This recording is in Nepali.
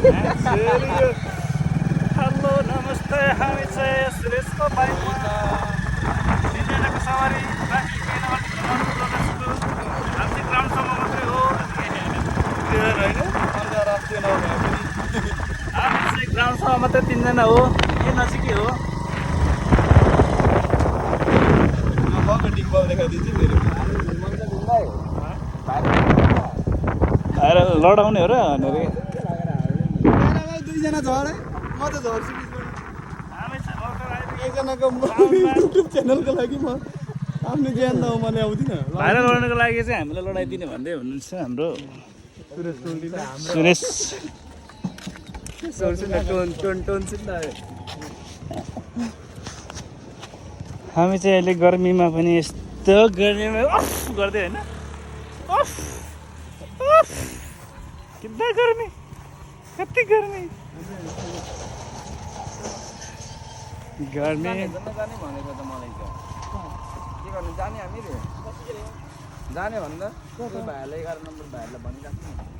हेलो नमस्ते, हामी चाहिँ सुरेशको बाइकमा तिनजनाको सवारी बाँकी केही नभए हामी चाहिँ ग्राउन्डसम्म मात्रै हो होइन। हामी चाहिँ ग्राउन्डसम्म मात्रै तिनजना हो, यही नजिकै हो। आएर लडाउने हो र भनेर दुईजना झरे म त झर्छु हामी चाहिँ भर्खर आइपुग्यौँ। एकजनाको युट्युब च्यानलको लागि म आफ्नो ज्ञान त म ल्याउँदिनँ। भाइरल गर्नुको लागि चाहिँ हामीलाई लडाइदिने भन्दै हुनुहुन्छ हाम्रो सुरेश। हामी चाहिँ अहिले गर्मीमा पनि यस्तो गर्मीमा अफ गर्दै होइन, अफ अफ कितना गर्मी, कति गर्मी गर्मी। जाने भनेको त मलाई त के गर्नु जाने हामी रे जाने भन्दा भाइहरूलाई 11 नम्बर भाइहरूलाई भनिराख्नु।